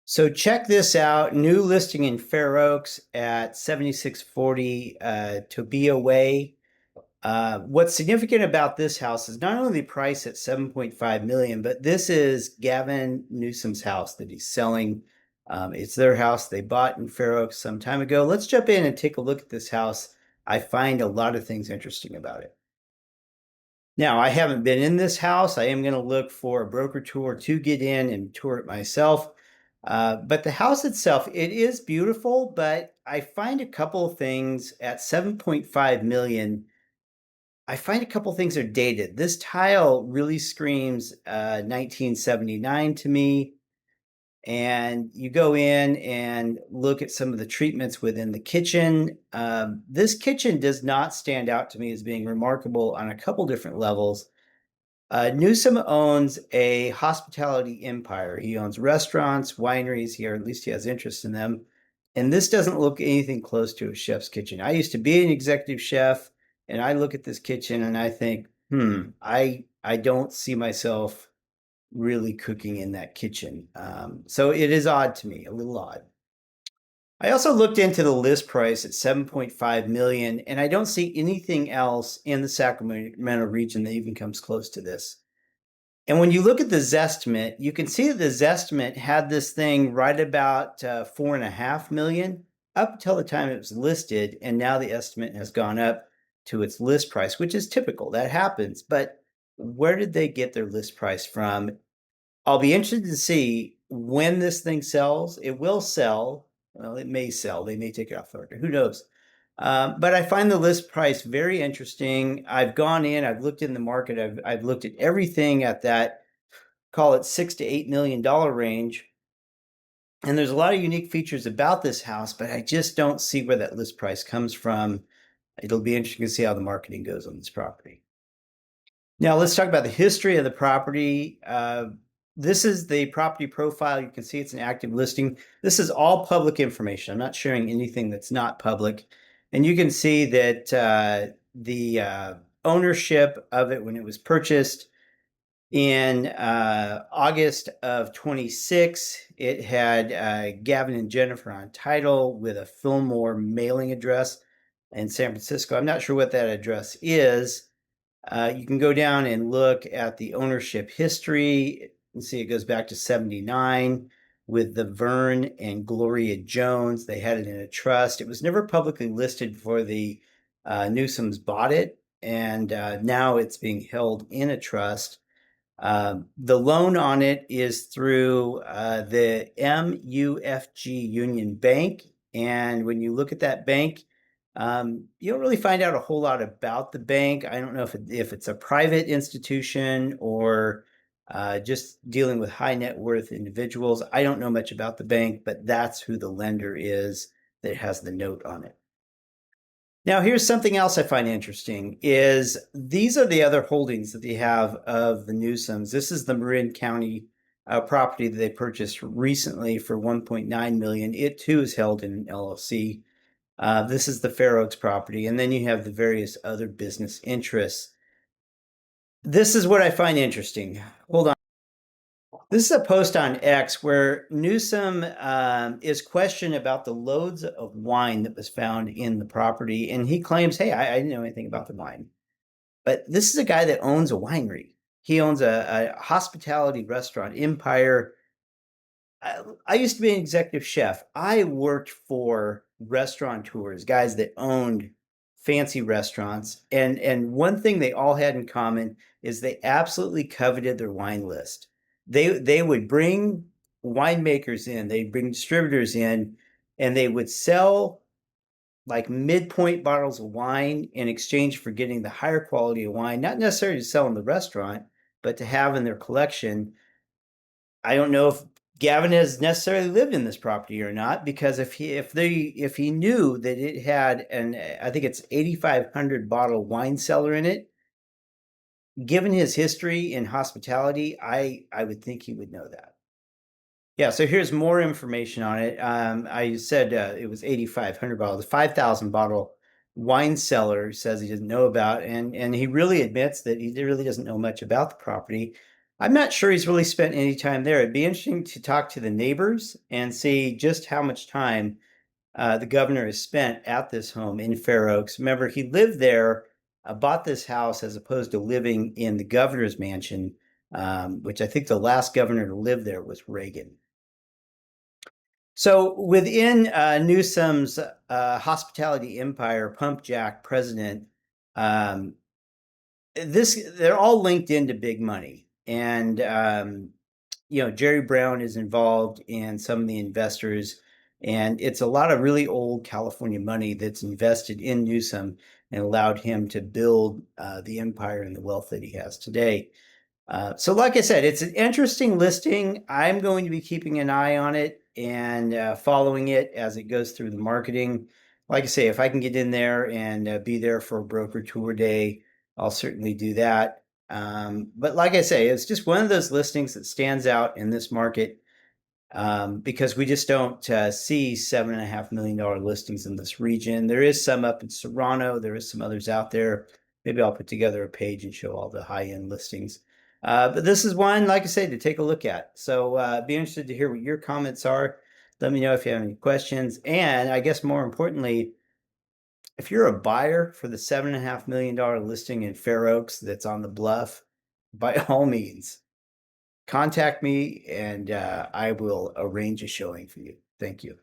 So check this out. New listing in Fair Oaks at 7640 Tobia Way. What's significant about this house is not only the price at 7.5 million, but this is Gavin Newsom's house that he's selling. It's their house they bought in Fair Oaks some time ago. Let's jump in and take a look at this house. I find a lot of things interesting about it. Now, I haven't been in this house. I am going to look for a broker tour to get in and tour it myself. But the house itself, it is beautiful, but I find a couple of things at 7.5 million. I find a couple of things are dated. This tile really screams 1979 to me. And you go in and look at some of the treatments within the kitchen. This kitchen does not stand out to me as being remarkable on a couple different levels. Newsom owns a hospitality empire. He owns restaurants, wineries here, at least he has interest in them. And this doesn't look anything close to a chef's kitchen. I used to be an executive chef, and I look at this kitchen and I think, I don't see myself really cooking in that kitchen. So it is odd to me, a little odd. I also looked into the list price at 7.5 million, and I don't see anything else in the Sacramento region that even comes close to this. And when you look at the Zestimate, you can see that the Zestimate had this thing right about 4.5 million up until the time it was listed, and now the estimate has gone up to its list price, which is typical. That happens. But where did they get their list price from? I'll be interested to see when this thing sells. It will sell. Well, it may sell. They may take it off the market. Who knows? But I find the list price very interesting. I've gone in, I've looked in the market, I've looked at everything at that, call it $6 to $8 million range. And there's a lot of unique features about this house, but I just don't see where that list price comes from. It'll be interesting to see how the marketing goes on this property. Now let's talk about the history of the property. This is the property profile. You can see it's an active listing. This is all public information. I'm not sharing anything that's not public. And you can see that the ownership of it when it was purchased in August of 26, it had Gavin and Jennifer on title with a Fillmore mailing address in San Francisco. I'm not sure what that address is. You can go down and look at the ownership history and see it goes back to 79 with the Vern and Gloria Jones. They had it in a trust. It was never publicly listed before the Newsoms bought it, and now it's being held in a trust. The loan on it is through the MUFG Union Bank. And when you look at that bank, you don't really find out a whole lot about the bank. I don't know if it's a private institution or just dealing with high net worth individuals. I don't know much about the bank, but that's who the lender is that has the note on it. Now, here's something else I find interesting is these are the other holdings that they have of the Newsoms. This is the Marin County property that they purchased recently for 1.9 million. It too is held in an LLC. This is the Fair Oaks property, and then you have the various other business interests. This is what I find interesting. Hold on. This is a post on X where Newsom is questioned about the loads of wine that was found in the property, and he claims, "Hey, I didn't know anything about the wine." But this is a guy that owns a winery. He owns a hospitality restaurant empire. I used to be an executive chef. I worked for restaurateurs, guys that owned fancy restaurants, and one thing they all had in common is they absolutely coveted their wine list. They would bring winemakers in, they'd bring distributors in, and they would sell like midpoint bottles of wine in exchange for getting the higher quality of wine, not necessarily to sell in the restaurant, but to have in their collection. I don't know if Gavin has necessarily lived in this property or not, because if he knew that it had I think it's 8,500 bottle wine cellar in it, given his history in hospitality, I would think he would know that. Yeah, so here's more information on it. I said it was 8,500 bottles, 5,000 bottle wine cellar says he doesn't know about, and he really admits that he really doesn't know much about the property. I'm not sure he's really spent any time there. It'd be interesting to talk to the neighbors and see just how much time the governor has spent at this home in Fair Oaks. Remember, he lived there, bought this house as opposed to living in the governor's mansion, which I think the last governor to live there was Reagan. So within Newsom's hospitality empire, Pump Jack president, um, they're all linked into big money, and Jerry Brown is involved in some of the investors, and it's a lot of really old California money that's invested in Newsom and allowed him to build the empire and the wealth that he has today. So, like I said, it's an interesting listing. I'm going to be keeping an eye on it and following it as it goes through the marketing. Like I say, if I can get in there and be there for a broker tour day, I'll certainly do that. But like I say, it's just one of those listings that stands out in this market because we just don't see $7.5 million listings in this region. There is some up in Serrano. There is some others out there. Maybe I'll put together a page and show all the high-end listings. But this is one, like I say, to take a look at. So be interested to hear what your comments are. Let me know if you have any questions. And I guess more importantly, if you're a buyer for the $7.5 million listing in Fair Oaks that's on the bluff, by all means, contact me and I will arrange a showing for you. Thank you.